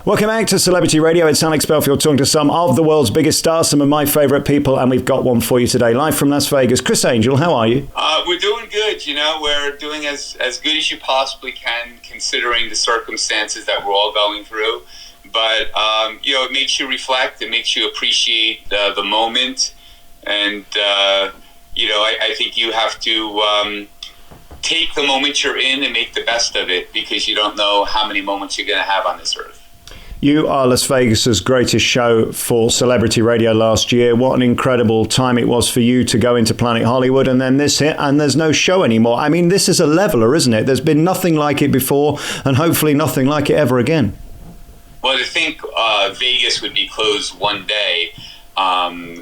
Welcome back to Celebrity Radio. It's Alex Belfield talking to some of the world's biggest stars, some of my favourite people, and we've got one for you today, live from Las Vegas. Criss Angel, how are you? We're doing good, We're doing as good as you possibly can, considering the circumstances that we're all going through. But, it makes you reflect. It makes you appreciate the moment. And, I think you have to take the moment you're in and make the best of it, because you don't know how many moments you're going to have on this earth. You are Las Vegas's greatest show for Celebrity Radio last year. What an incredible time it was for you to go into Planet Hollywood, and then this hit, and there's no show anymore. I mean, this is a leveler, isn't it? There's been nothing like it before, and hopefully nothing like it ever again. Well, to think Vegas would be closed one day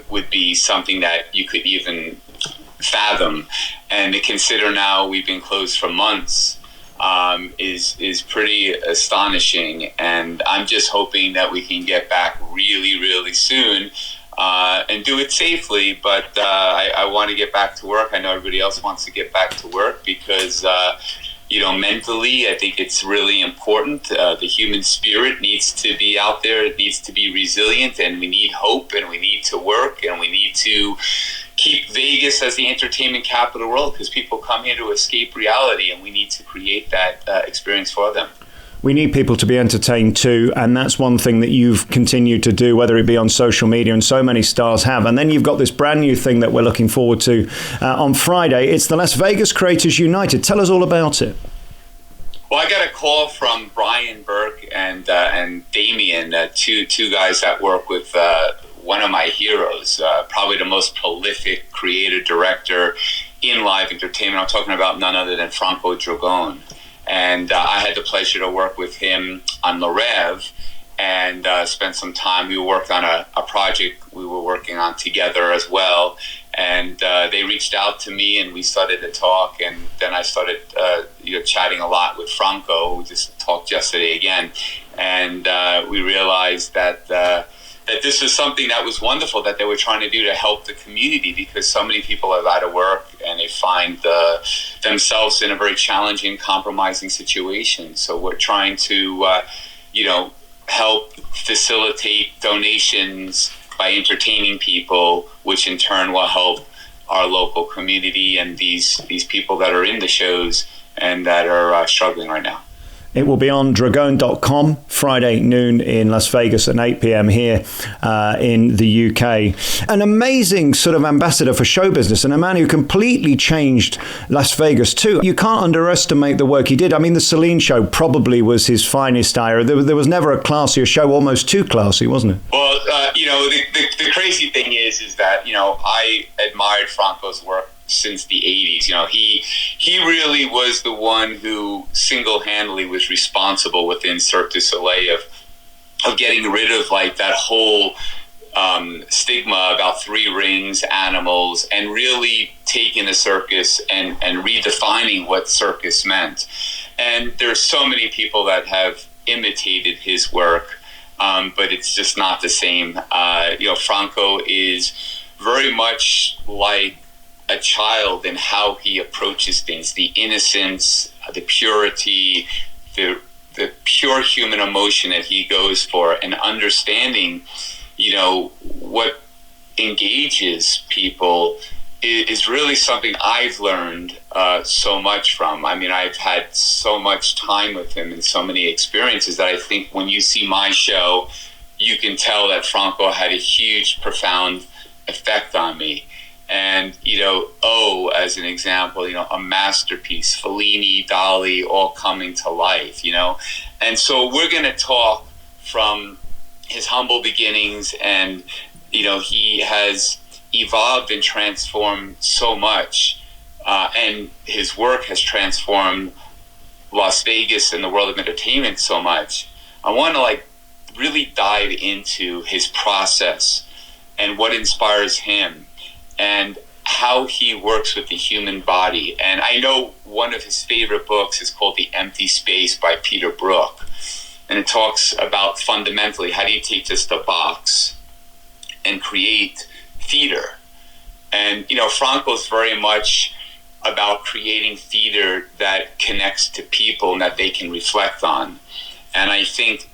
would be something that you could even fathom. And to consider now we've been closed for months is pretty astonishing. And I'm just hoping that we can get back really, really soon and do it safely. But I want to get back to work. I know everybody else wants to get back to work because mentally, I think it's really important. The human spirit needs to be out there. It needs to be resilient, and we need hope, and we need to work, and we need to keep Vegas as the entertainment capital of the world, because people come here to escape reality, and we need to create that experience for them. We need people to be entertained too, and that's one thing that you've continued to do, whether it be on social media, and so many stars have. And then you've got this brand new thing that we're looking forward to on Friday. It's the Las Vegas Creators United. Tell us all about it. Well, I got a call from Brian Burke and Damien, two guys that work with one of my heroes, probably the most prolific creative director in live entertainment. I'm talking about none other than Franco Dragone. And I had the pleasure to work with him on The Rev and spent some time. We worked on a project we were working on together as well. And they reached out to me, and we started to talk. And then I started chatting a lot with Franco. We just talked yesterday again. And we realized that this was something that was wonderful that they were trying to do to help the community, because so many people are out of work and they find themselves in a very challenging, compromising situation. So we're trying to, help facilitate donations by entertaining people, which in turn will help our local community and these people that are in the shows and that are struggling right now. It will be on Dragone.com Friday noon in Las Vegas and 8 p.m. here in the UK. An amazing sort of ambassador for show business, and a man who completely changed Las Vegas too. You can't underestimate the work he did. I mean, the Celine show probably was his finest hour. There was never a classier show, almost too classy, wasn't it? Well, the crazy thing is that, I admired Franco's work since the 80s. He really was the one who single-handedly was responsible within Cirque du Soleil of getting rid of like that whole stigma about three rings, animals, and really taking the circus and redefining what circus meant. And there's so many people that have imitated his work, but it's just not the same. Franco is very much like a child in how he approaches things, the innocence, the purity, the pure human emotion that he goes for, and understanding, what engages people is really something I've learned so much from. I mean, I've had so much time with him and so many experiences that I think when you see my show, you can tell that Franco had a huge, profound effect on me. And, as an example, a masterpiece, Fellini, Dali, all coming to life, And so we're going to talk from his humble beginnings, and, he has evolved and transformed so much, and his work has transformed Las Vegas and the world of entertainment so much. I want to, really dive into his process and what inspires him, and how he works with the human body. And I know one of his favorite books is called The Empty Space by Peter Brook. And it talks about fundamentally, how do you take just a box and create theater? And, Franco's very much about creating theater that connects to people and that they can reflect on. And I think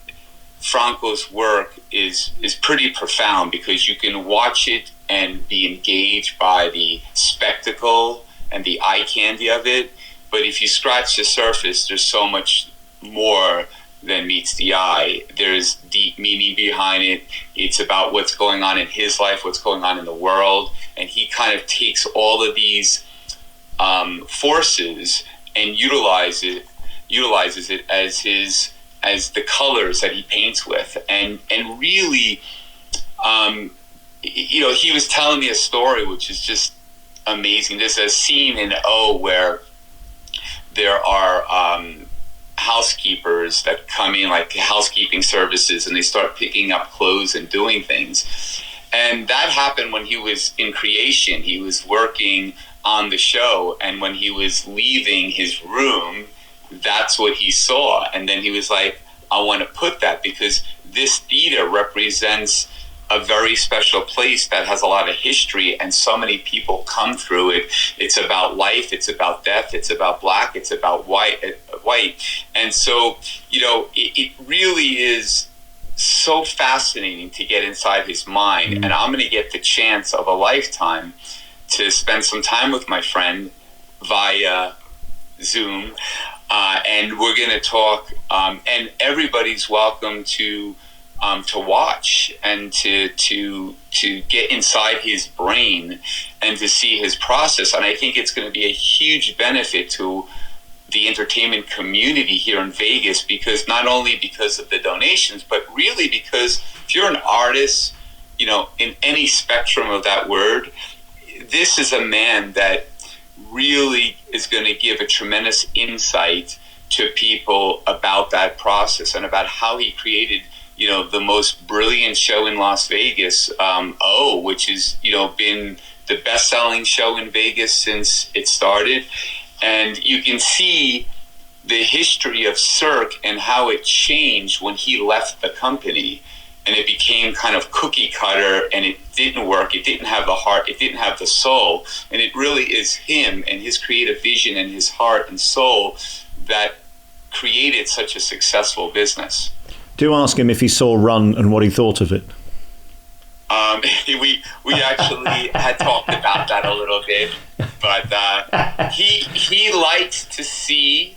Franco's work is pretty profound, because you can watch it and be engaged by the spectacle and the eye candy of it. But if you scratch the surface, there's so much more than meets the eye. There's deep meaning behind it. It's about what's going on in his life, what's going on in the world. And he kind of takes all of these forces and utilizes it as the colors that he paints with. And really, he was telling me a story which is just amazing. There's a scene in O where there are housekeepers that come in, like housekeeping services, and they start picking up clothes and doing things. And that happened when he was in creation. He was working on the show, and when he was leaving his room, that's what he saw. And then he was like, I want to put that, because this theater represents a very special place that has a lot of history, and so many people come through it. It's about life, it's about death, it's about black, it's about white. And so, it really is so fascinating to get inside his mind. And I'm going to get the chance of a lifetime to spend some time with my friend via Zoom, and we're going to talk, and everybody's welcome to watch and to get inside his brain and to see his process. And I think it's going to be a huge benefit to the entertainment community here in Vegas, because not only because of the donations, but really because if you're an artist, in any spectrum of that word, this is a man that really is going to give a tremendous insight to people about that process and about how he created the most brilliant show in Las Vegas, which has, been the best-selling show in Vegas since it started. And you can see the history of Cirque and how it changed when he left the company, and it became kind of cookie cutter, and it didn't work. It didn't have the heart. It didn't have the soul. And it really is him and his creative vision and his heart and soul that created such a successful business. Do ask him if he saw Run and what he thought of it. We actually had talked about that a little bit, but he likes to see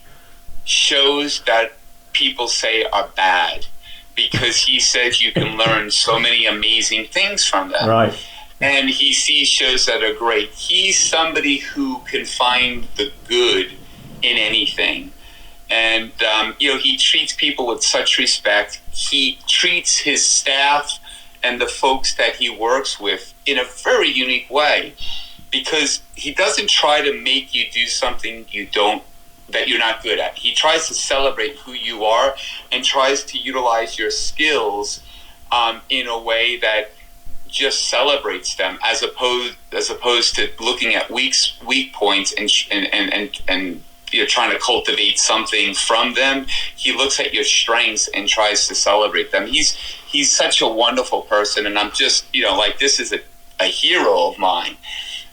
shows that people say are bad, because he says you can learn so many amazing things from them. Right. And he sees shows that are great. He's somebody who can find the good in anything. And, he treats people with such respect. He treats his staff and the folks that he works with in a very unique way, because he doesn't try to make you do something that you're not good at. He tries to celebrate who you are and tries to utilize your skills in a way that just celebrates them, as opposed to looking at weak points and trying to cultivate something from them. He looks at your strengths and tries to celebrate them. He's such a wonderful person, and I'm just this is a hero of mine,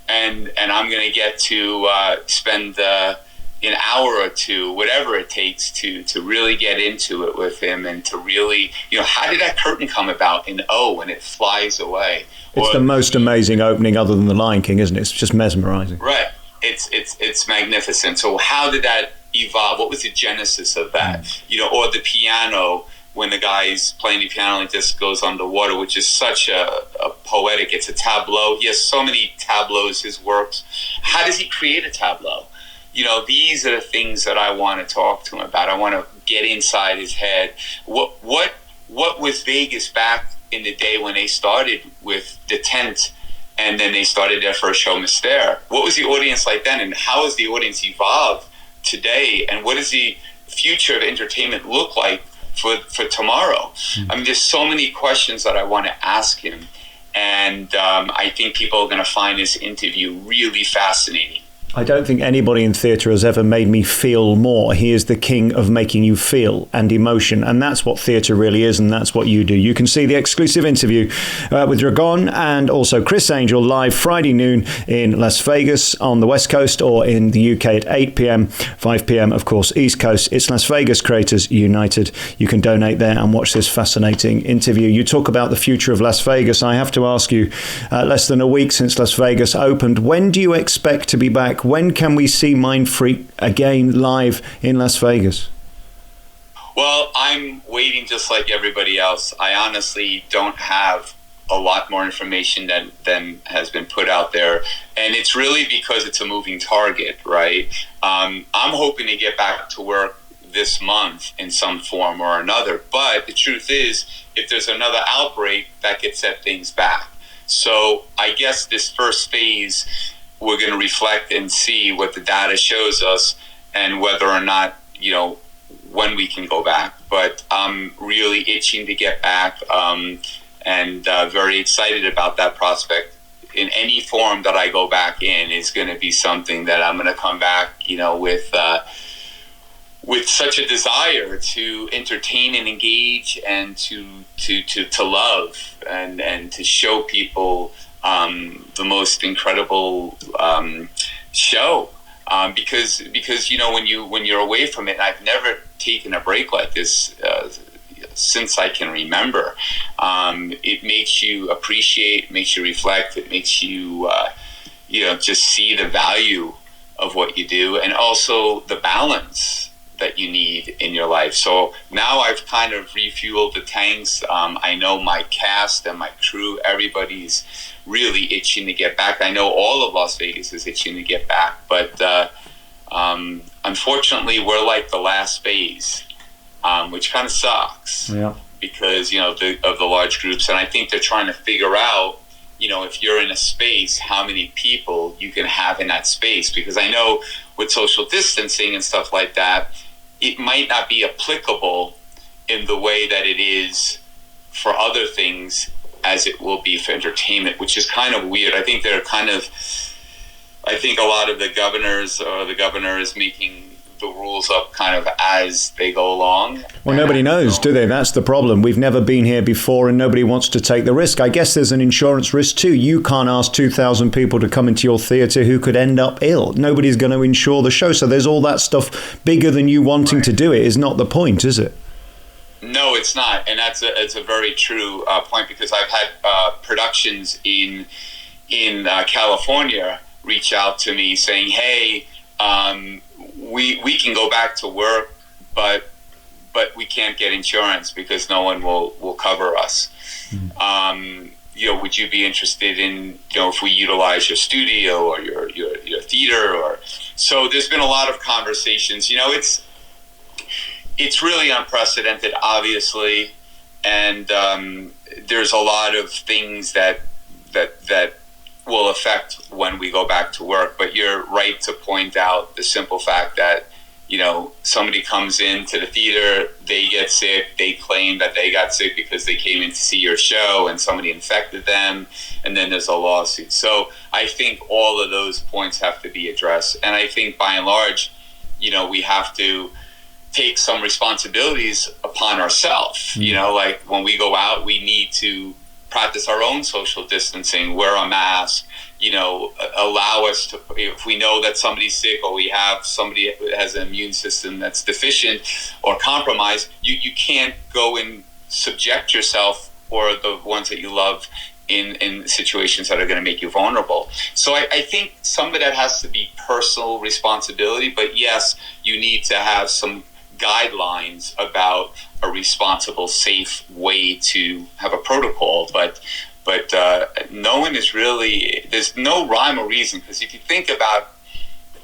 and I'm going to get to spend an hour or two, whatever it takes, to really get into it with him, and to really, how did that curtain come about in O when it flies away? It's the most amazing opening other than The Lion King, isn't it? It's just mesmerizing. Right. It's magnificent. So how did that evolve? What was the genesis of that? Or the piano, when the guy's playing the piano and it just goes underwater, which is such a poetic, it's a tableau. He has so many tableaus, his works. How does he create a tableau? These are the things that I want to talk to him about. I want to get inside his head. What was Vegas back in the day when they started with the tent, and then they started their first show, Mystère? What was the audience like then, and how has the audience evolved today, and what does the future of entertainment look like for tomorrow? I mean, there's so many questions that I want to ask him, and I think people are going to find this interview really fascinating. I don't think anybody in theatre has ever made me feel more. He is the king of making you feel and emotion. And that's what theatre really is, and that's what you do. You can see the exclusive interview with Dragone and also Criss Angel live Friday noon in Las Vegas on the West Coast, or in the UK at 8 p.m, 5 p.m, of course, East Coast. It's Las Vegas Creators United. You can donate there and watch this fascinating interview. You talk about the future of Las Vegas. I have to ask you, less than a week since Las Vegas opened, when do you expect to be back? When can we see Mind Freak again live in Las Vegas? Well, I'm waiting just like everybody else. I honestly don't have a lot more information than has been put out there. And it's really because it's a moving target, right? I'm hoping to get back to work this month in some form or another. But the truth is, if there's another outbreak, that could set things back. So I guess this first phase, we're going to reflect and see what the data shows us and whether or not, when we can go back. But I'm really itching to get back and very excited about that prospect. In any form that I go back in is going to be something that I'm going to come back, with such a desire to entertain and engage and to love and to show people the most incredible show, because when you're away from it, and I've never taken a break like this since I can remember. It makes you appreciate, makes you reflect, it makes you just see the value of what you do, and also the balance that you need in your life. So now I've kind of refueled the tanks. I know my cast and my crew, everybody's really itching to get back. I know all of Las Vegas is itching to get back, but unfortunately we're like the last phase, which kind of sucks. Yeah. Because of the large groups, and I think they're trying to figure out, if you're in a space, how many people you can have in that space. Because I know with social distancing and stuff like that, it might not be applicable in the way that it is for other things as it will be for entertainment, which is kind of weird. I think a lot of the governors, or the governor is making the rules up kind of as they go along. Well, nobody knows, do they? That's the problem. We've never been here before and nobody wants to take the risk. I guess there's an insurance risk too. You can't ask 2,000 people to come into your theatre who could end up ill. Nobody's going to insure the show. So there's all that stuff bigger than you wanting to do it is not the point, is it? No, it's not. And it's a very true point, because I've had productions in California reach out to me saying, hey, we can go back to work, but we can't get insurance because no one will cover us. Would you be interested in, if we utilize your studio or your theater? Or so there's been a lot of conversations. It's really unprecedented, obviously, and there's a lot of things that will affect when we go back to work. But you're right to point out the simple fact that, somebody comes into the theater, they get sick, they claim that they got sick because they came in to see your show and somebody infected them, and then there's a lawsuit. So I think all of those points have to be addressed. And I think by and large, we have to take some responsibilities upon ourselves. Like when we go out, we need to practice our own social distancing, wear a mask, allow us to, if we know that somebody's sick or we have somebody that has an immune system that's deficient or compromised, you can't go and subject yourself or the ones that you love in situations that are going to make you vulnerable. So I think some of that has to be personal responsibility, but yes, you need to have some guidelines about a responsible, safe way to have a protocol, but no one is really, there's no rhyme or reason, because if you think about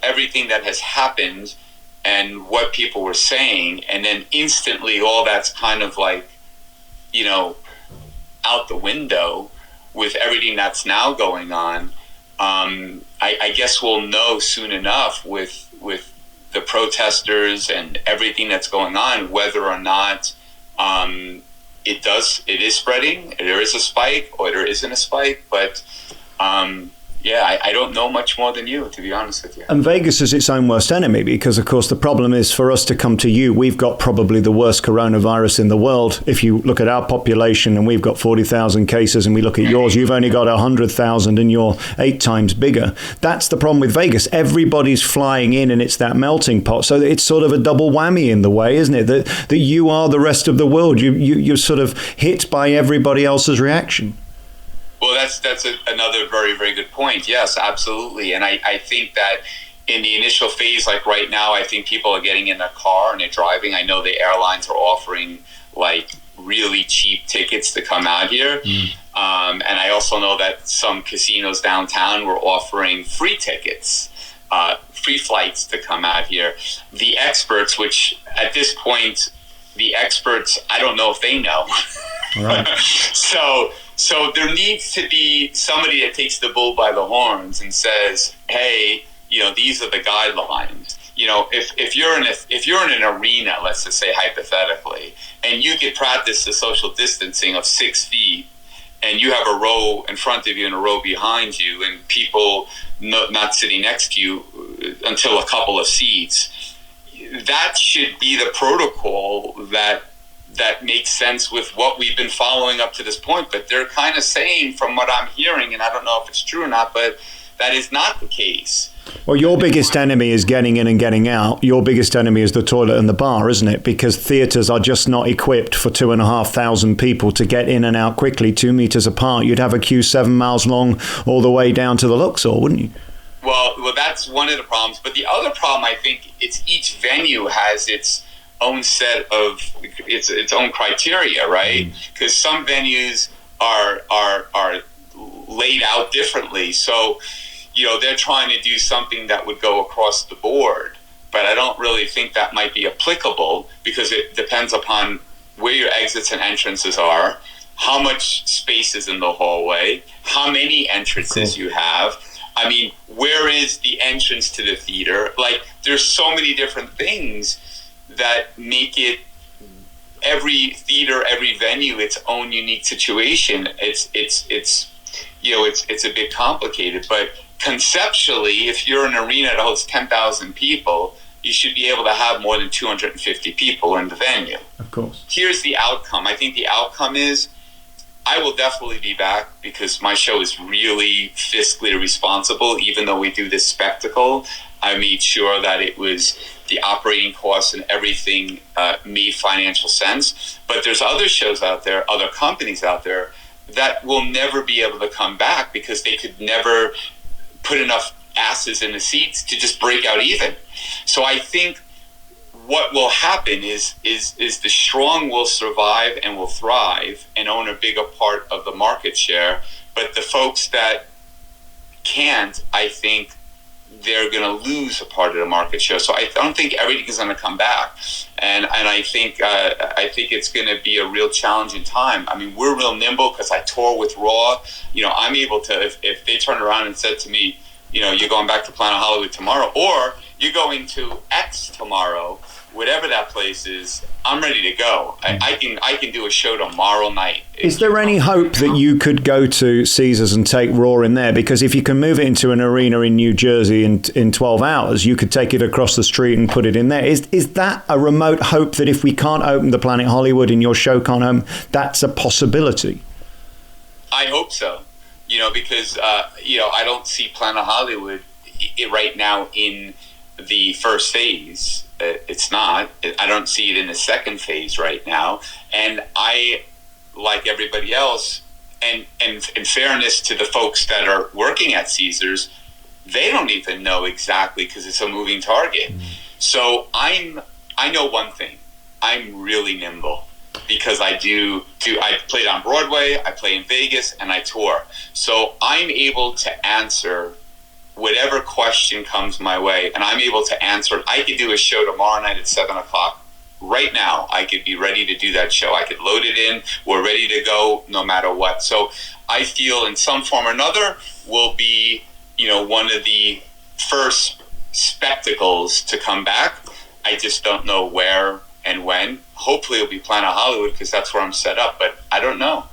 everything that has happened and what people were saying, and then instantly all that's kind of like, out the window with everything that's now going on, I guess we'll know soon enough with the protesters and everything that's going on, whether or not it is spreading, there is a spike or there isn't a spike. But Yeah, I don't know much more than you, to be honest with you. And Vegas is its own worst enemy because, of course, the problem is for us to come to you, we've got probably the worst coronavirus in the world. If you look at our population and we've got 40,000 cases and we look at yours, you've only got 100,000 and you're 8 times bigger. That's the problem with Vegas. Everybody's flying in and it's that melting pot. So it's sort of a double whammy in the way, isn't it? That you are the rest of the world. You're sort of hit by everybody else's reaction. Well, that's another very, very good point. Yes, absolutely. And I think that in the initial phase, like right now, I think people are getting in their car and they're driving. I know the airlines are offering like really cheap tickets to come out here. And I also know that some casinos downtown were offering free tickets, free flights to come out here. The experts, which at this point, I don't know if they know. Right. So there needs to be somebody that takes the bull by the horns and says, "Hey, these are the guidelines." If you're in an arena, let's just say hypothetically, and you could practice the social distancing of 6 feet, and you have a row in front of you and a row behind you, and people not sitting next to you until a couple of seats, that should be the protocol that makes sense with what we've been following up to this point. But they're kind of saying, from what I'm hearing, and I don't know if it's true or not, but that is not the case. Well, your biggest enemy is getting in and getting out. Your biggest enemy is the toilet and the bar, isn't it? Because theatres are just not equipped for 2,500 people to get in and out quickly, 2 meters apart. You'd have a queue 7 miles long all the way down to the Luxor, wouldn't you? Well, that's one of the problems. But the other problem, I think, it's each venue has its own set of its own criteria, right? Because some venues are laid out differently. So, they're trying to do something that would go across the board. But I don't really think that might be applicable because it depends upon where your exits and entrances are, how much space is in the hallway, how many entrances you have. I mean, where is the entrance to the theater? Like, there's so many different things that make it every theater, every venue, its own unique situation. It's a bit complicated, but conceptually, if you're an arena that holds 10,000 people, you should be able to have more than 250 people in the venue. Of course. Here's the outcome. I think the outcome is I will definitely be back because my show is really fiscally responsible. Even though we do this spectacle, I made sure that it was the operating costs and everything made financial sense. But there's other shows out there, other companies out there that will never be able to come back because they could never put enough asses in the seats to just break out even. So I think what will happen is the strong will survive and will thrive and own a bigger part of the market share. But the folks that can't, I think they're going to lose a part of the market share. So I don't think everything is going to come back. And I think it's going to be a real challenging time. I mean, we're real nimble because I tour with Raw. I'm able to, if they turn around and said to me, you're going back to Planet Hollywood tomorrow, or you're going to X tomorrow, whatever that place is, I'm ready to go. I can do a show tomorrow night. Is there any hope that you could go to Caesars and take Raw in there? Because if you can move it into an arena in New Jersey in 12 hours, you could take it across the street and put it in there. Is that a remote hope that if we can't open the Planet Hollywood and your show can't open, that's a possibility? I hope so. Because I don't see Planet Hollywood right now in the first phase. It's not. I don't see it in the second phase right now. And I, like everybody else, and in fairness to the folks that are working at Caesars, they don't even know exactly because it's a moving target. So I know one thing. I'm really nimble because I played on Broadway, I play in Vegas, and I tour. So I'm able to answer whatever question comes my way, and I'm able to answer it. I could do a show tomorrow night at 7 o'clock. Right now, I could be ready to do that show. I could load it in. We're ready to go no matter what. So I feel in some form or another we'll be, one of the first spectacles to come back. I just don't know where and when. Hopefully it'll be Planet Hollywood because that's where I'm set up, but I don't know.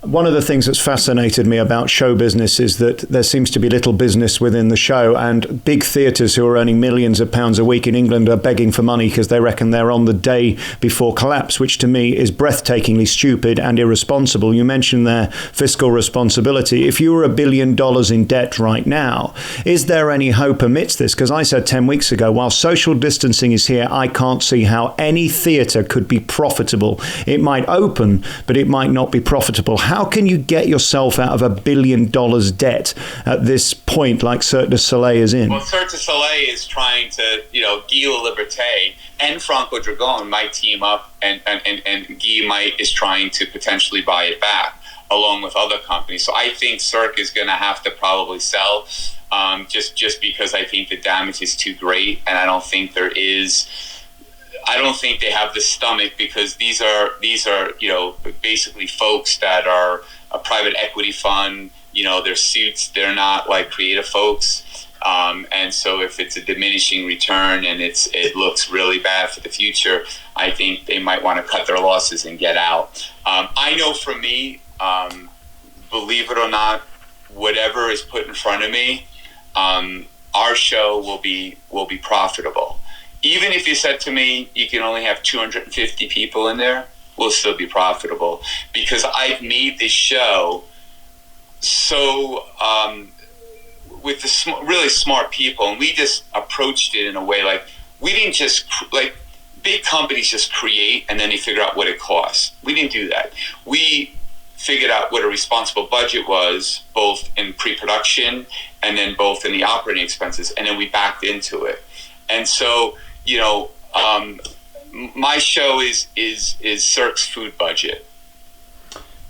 One of the things that's fascinated me about show business is that there seems to be little business within the show, and big theatres who are earning millions of pounds a week in England are begging for money because they reckon they're on the day before collapse, which to me is breathtakingly stupid and irresponsible. You mentioned their fiscal responsibility. If you were $1 billion in debt right now, is there any hope amidst this? Because I said 10 weeks ago, while social distancing is here, I can't see how any theatre could be profitable. It might open, but it might not be profitable. How can you get yourself out of $1 billion debt at this point, like Cirque du Soleil is in? Well, Cirque du Soleil is trying to, Guy Liberté and Franco Dragone might team up, and Guy is trying to potentially buy it back, along with other companies. So I think Cirque is going to have to probably sell, just because I think the damage is too great, and I don't think they have the stomach, because these are basically folks that are a private equity fund. They're suits. They're not like creative folks. And so if it's a diminishing return and it looks really bad for the future, I think they might want to cut their losses and get out. I know for me, believe it or not, whatever is put in front of me, our show will be profitable. Even if you said to me, you can only have 250 people in there, we'll still be profitable, because I've made this show so with the really smart people, and we just approached it in a way like we didn't just like big companies just create and then they figure out what it costs. We didn't do that. We figured out what a responsible budget was, both in pre-production and then both in the operating expenses, and then we backed into it. And so, my show is Cirque's food budget.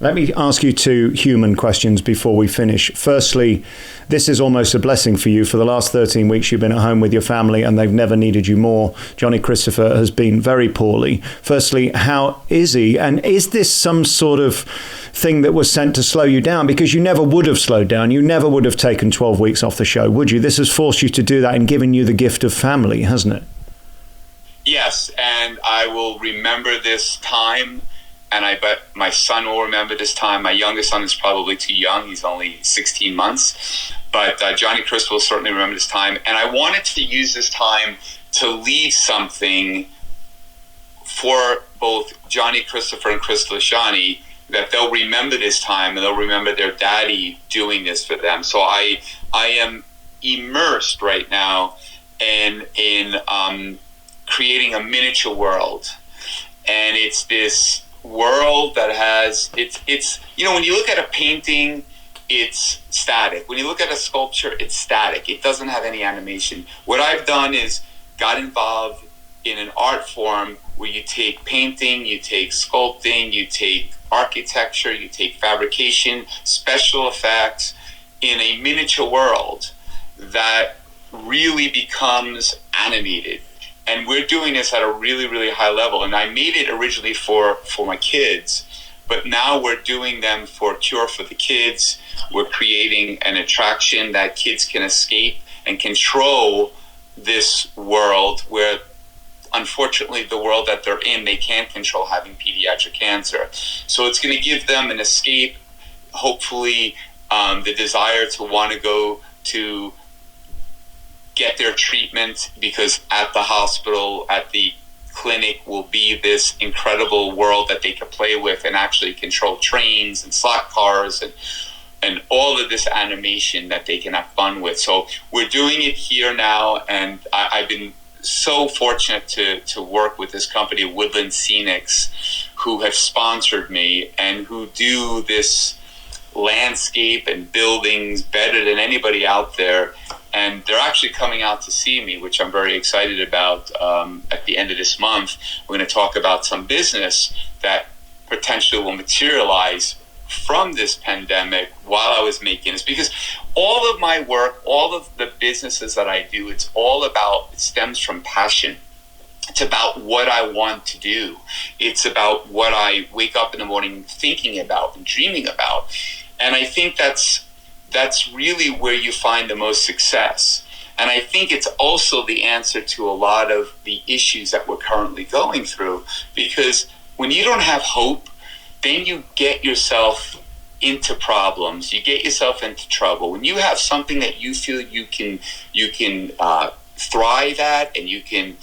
Let me ask you two human questions before we finish. Firstly, this is almost a blessing for you. For the last 13 weeks, you've been at home with your family and they've never needed you more. Johnny Christopher has been very poorly. Firstly, how is he? And is this some sort of thing that was sent to slow you down? Because you never would have slowed down. You never would have taken 12 weeks off the show, would you? This has forced you to do that and given you the gift of family, hasn't it? Yes, and I will remember this time. And I bet my son will remember this time. My youngest son is probably too young. He's only 16 months. But Johnny Criss will certainly remember this time. And I wanted to use this time to leave something for both Johnny Christopher and Criss Lashani, that they'll remember this time and they'll remember their daddy doing this for them. So I am immersed right now in creating a miniature world. And it's this world that has it's when you look at a painting, it's static. When you look at a sculpture, it's static. It doesn't have any animation. What I've done is got involved in an art form where you take painting, you take sculpting, you take architecture, you take fabrication, special effects in a miniature world that really becomes animated. And we're doing this at a really, really high level. And I made it originally for my kids, but now we're doing them for Cure for the Kids. We're creating an attraction that kids can escape and control this world where, unfortunately, the world that they're in, they can't control, having pediatric cancer. So it's going to give them an escape, hopefully the desire to want to go to get their treatment, because at the hospital, at the clinic, will be this incredible world that they can play with and actually control trains and slot cars and all of this animation that they can have fun with. So we're doing it here now, and I've been so fortunate to work with this company, Woodland Scenics, who have sponsored me and who do this landscape and buildings better than anybody out there. And they're actually coming out to see me, which I'm very excited about. At the end of this month, we're going to talk about some business that potentially will materialize from this pandemic while I was making this. Because all of my work, all of the businesses that I do, it stems from passion. It's about what I want to do. It's about what I wake up in the morning thinking about and dreaming about. And I think that's really where you find the most success. And I think it's also the answer to a lot of the issues that we're currently going through. Because when you don't have hope, then you get yourself into problems, you get yourself into trouble, when you have something that you feel you can thrive at, and you can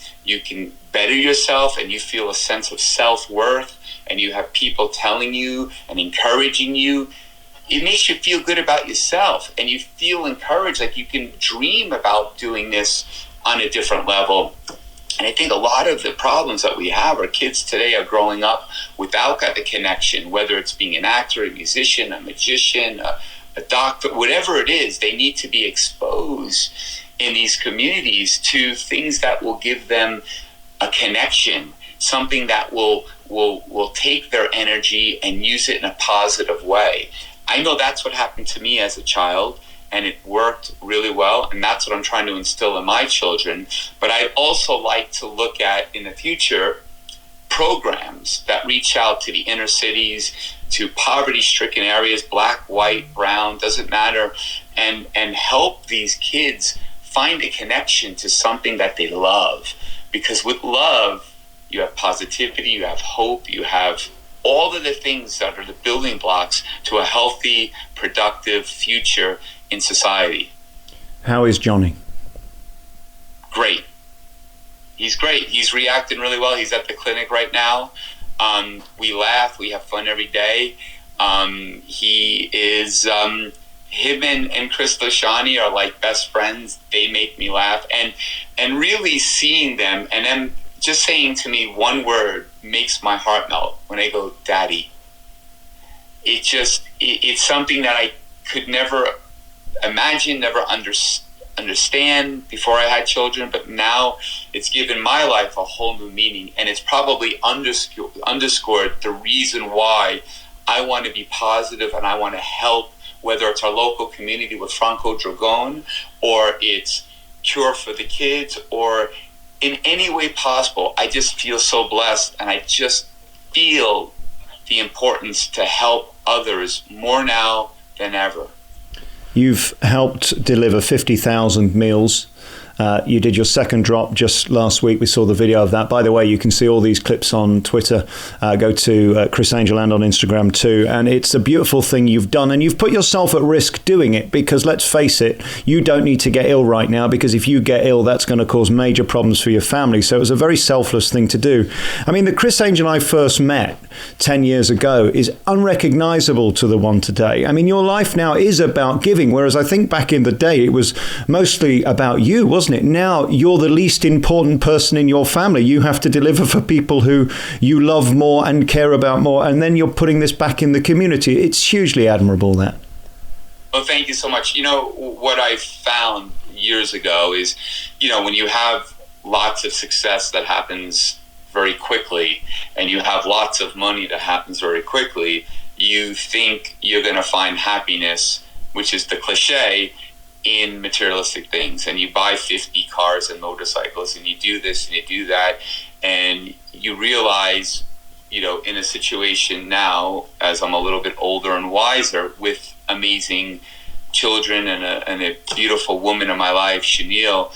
better yourself, and you feel a sense of self-worth, and you have people telling you and encouraging you, it makes you feel good about yourself, and you feel encouraged, like you can dream about doing this on a different level. And I think a lot of the problems that we have are kids today are growing up without that connection, whether it's being an actor, a musician, a magician, a doctor, whatever it is. They need to be exposed in these communities to things that will give them a connection, something that will take their energy and use it in a positive way. I know that's what happened to me as a child, and it worked really well, and that's what I'm trying to instill in my children. But I'd also like to look at, in the future, programs that reach out to the inner cities, to poverty-stricken areas, black, white, brown, doesn't matter, and help these kids find a connection to something that they love. Because with love, you have positivity, you have hope, you have all of the things that are the building blocks to a healthy, productive future in society. How is Johnny? Great. He's great. He's reacting really well. He's at the clinic right now. We laugh. We have fun every day. He is... him and Criss are like best friends. They make me laugh. And really seeing them and them just saying to me one word makes my heart melt when they go, Daddy. It's something that I could never imagine, never understand before I had children, but now it's given my life a whole new meaning, and it's probably underscored the reason why I want to be positive and I want to help, whether it's our local community with Franco Dragone, or it's Cure for the Kids, or in any way possible. I just feel so blessed, and I just feel the importance to help others more now than ever. You've helped deliver 50,000 meals. You did your second drop just last week. We saw the video of that. By the way, you can see all these clips on Twitter. Go to Criss Angel and on Instagram too. And it's a beautiful thing you've done. And you've put yourself at risk doing it, because let's face it, you don't need to get ill right now, because if you get ill, that's going to cause major problems for your family. So it was a very selfless thing to do. I mean, the Criss Angel I first met 10 years ago is unrecognizable to the one today. I mean, your life now is about giving, whereas I think back in the day, it was mostly about you, wasn't it? Now you're the least important person in your family. You have to deliver for people who you love more and care about more, and then you're putting this back in the community. It's hugely admirable, that. Well, thank you so much. You know, what I found years ago is, you know, when you have lots of success that happens very quickly, and you have lots of money that happens very quickly, you think you're going to find happiness, which is the cliche, in materialistic things. And you buy 50 cars and motorcycles, and you do this and you do that, and you realize, you know, in a situation now, as I'm a little bit older and wiser, with amazing children and a beautiful woman in my life, Chanel,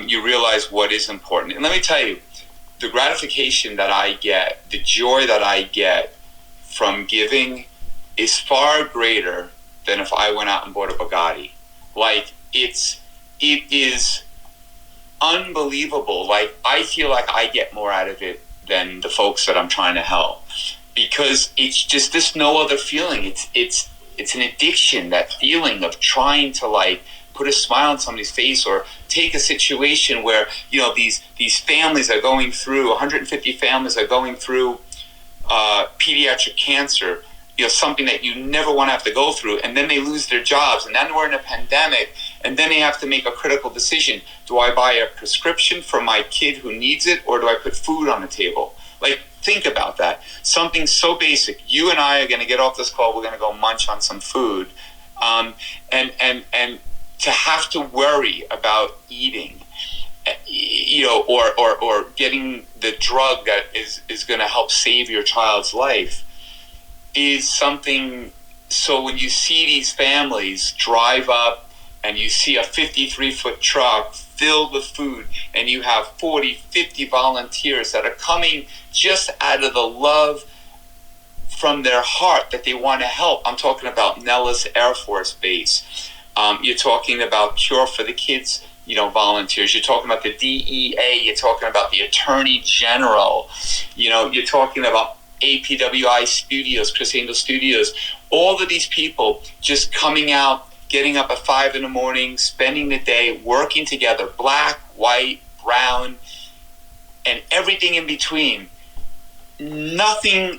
you realize what is important. And let me tell you, the gratification that I get, the joy that I get from giving is far greater than if I went out and bought a Bugatti. Like, it is unbelievable. Like, I feel like I get more out of it than the folks that I'm trying to help, because it's just this no other feeling. It's an addiction, that feeling of trying to, like, put a smile on somebody's face, or take a situation where, you know, these families are going through, 150 families are going through pediatric cancer, you know, something that you never want to have to go through, and then they lose their jobs, and then we're in a pandemic, and then they have to make a critical decision. Do I buy a prescription for my kid who needs it, or do I put food on the table? Like, think about that. Something so basic. You and I are going to get off this call, we're going to go munch on some food, and to have to worry about eating, you know, or getting the drug that is going to help save your child's life, is something. So when you see these families drive up and you see a 53-foot truck filled with food, and you have 40, 50 volunteers that are coming just out of the love from their heart that they want to help. I'm talking about Nellis Air Force Base. You're talking about Cure for the Kids, volunteers. You're talking about the DEA. You're talking about the Attorney General. You're talking about APWI Studios, Criss Angel Studios. All of these people just coming out, getting up at 5 a.m, spending the day working together, black, white, brown, and everything in between. Nothing,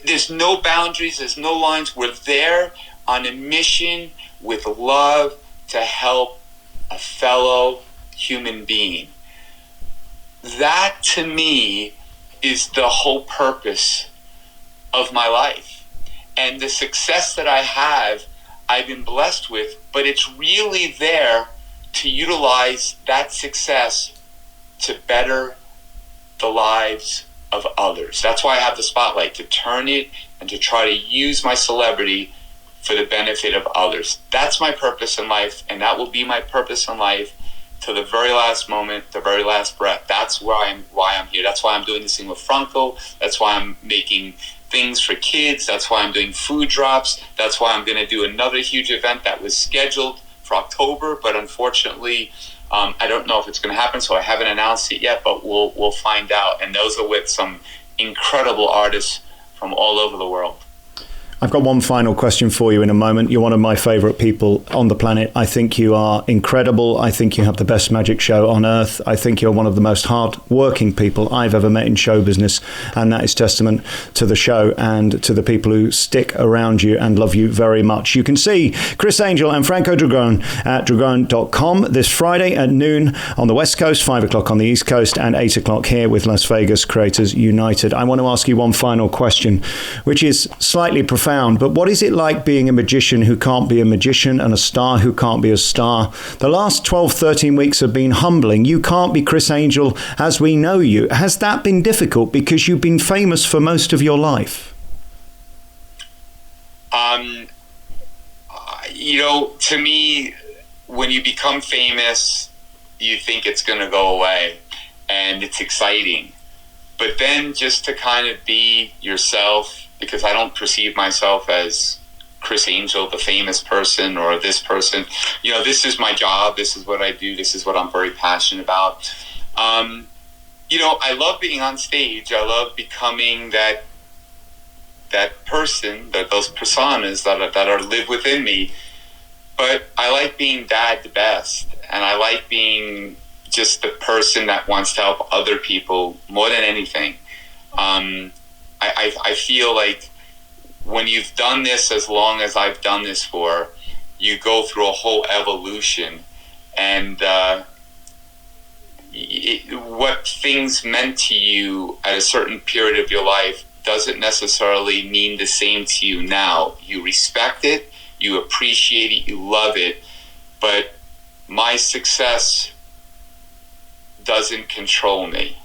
there's no boundaries, there's no lines. We're there on a mission with love to help a fellow human being. That, to me, is the whole purpose of my life. And the success that I have, I've been blessed with, but it's really there to utilize that success to better the lives of others. That's why I have the spotlight, to turn it and to try to use my celebrity for the benefit of others. That's my purpose in life, and that will be my purpose in life to the very last moment, the very last breath. That's why I'm here. That's why I'm doing this thing with Franco. That's why I'm making things for kids. That's why I'm doing food drops. That's why I'm going to do another huge event that was scheduled for October, but unfortunately, I don't know if it's going to happen, so I haven't announced it yet, but we'll find out. And those are with some incredible artists from all over the world. I've got one final question for you in a moment. You're one of my favorite people on the planet. I think you are incredible. I think you have the best magic show on earth. I think you're one of the most hard-working people I've ever met in show business, and that is testament to the show and to the people who stick around you and love you very much. You can see Criss Angel and Franco Dragone at dragone.com this Friday at noon on the West Coast, 5 o'clock on the East Coast, and 8 o'clock here with Las Vegas Creators United. I want to ask you one final question, which is slightly profound. But what is it like being a magician who can't be a magician and a star who can't be a star? The last 12, 13 weeks have been humbling. You can't be Criss Angel as we know you. Has that been difficult because you've been famous for most of your life? To me, when you become famous, you think it's going to go away, and it's exciting. But then just to kind of be yourself, because I don't perceive myself as Criss Angel, the famous person, or this person. This is my job. This is what I do. This is what I'm very passionate about. I love being on stage. I love becoming that person, those personas that are live within me. But I like being dad the best, and I like being just the person that wants to help other people more than anything. I feel like when you've done this as long as I've done this for, you go through a whole evolution, and what things meant to you at a certain period of your life doesn't necessarily mean the same to you now. You respect it, you appreciate it, you love it, but my success doesn't control me.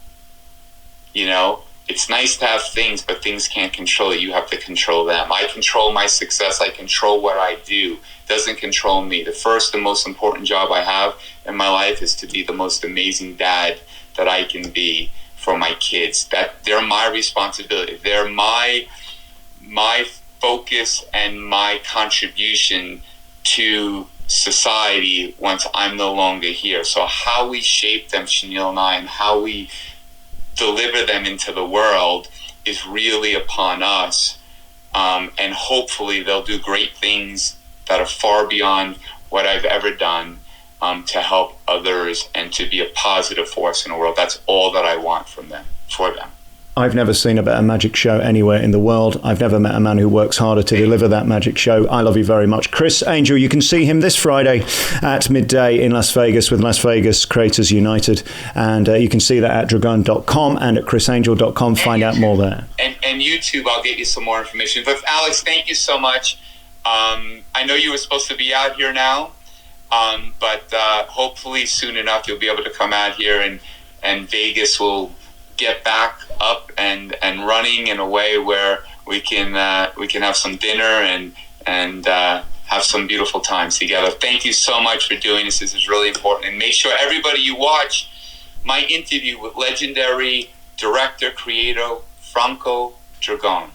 It's nice to have things, but things can't control you. You have to control them. I control my success. I control what I do. It doesn't control me. The first and most important job I have in my life is to be the most amazing dad that I can be for my kids. That they're my responsibility. They're my focus and my contribution to society once I'm no longer here. So how we shape them, Chanel and I, and how we deliver them into the world is really upon us, and hopefully they'll do great things that are far beyond what I've ever done, to help others and to be a positive force in the world. That's all that I want for them. I've never seen a better magic show anywhere in the world. I've never met a man who works harder to deliver that magic show. I love you very much. Criss Angel, you can see him this Friday at midday in Las Vegas with Las Vegas Creators United. And you can see that at dragone.com and at crissangel.com. Find out more there. And YouTube, I'll get you some more information. But Alex, thank you so much. I know you were supposed to be out here now, but hopefully soon enough you'll be able to come out here, and Vegas will get back up and running in a way where we can have some dinner and have some beautiful times together. Thank you so much for doing this. This is really important. And make sure everybody, you watch my interview with legendary director, creator Franco Dragone.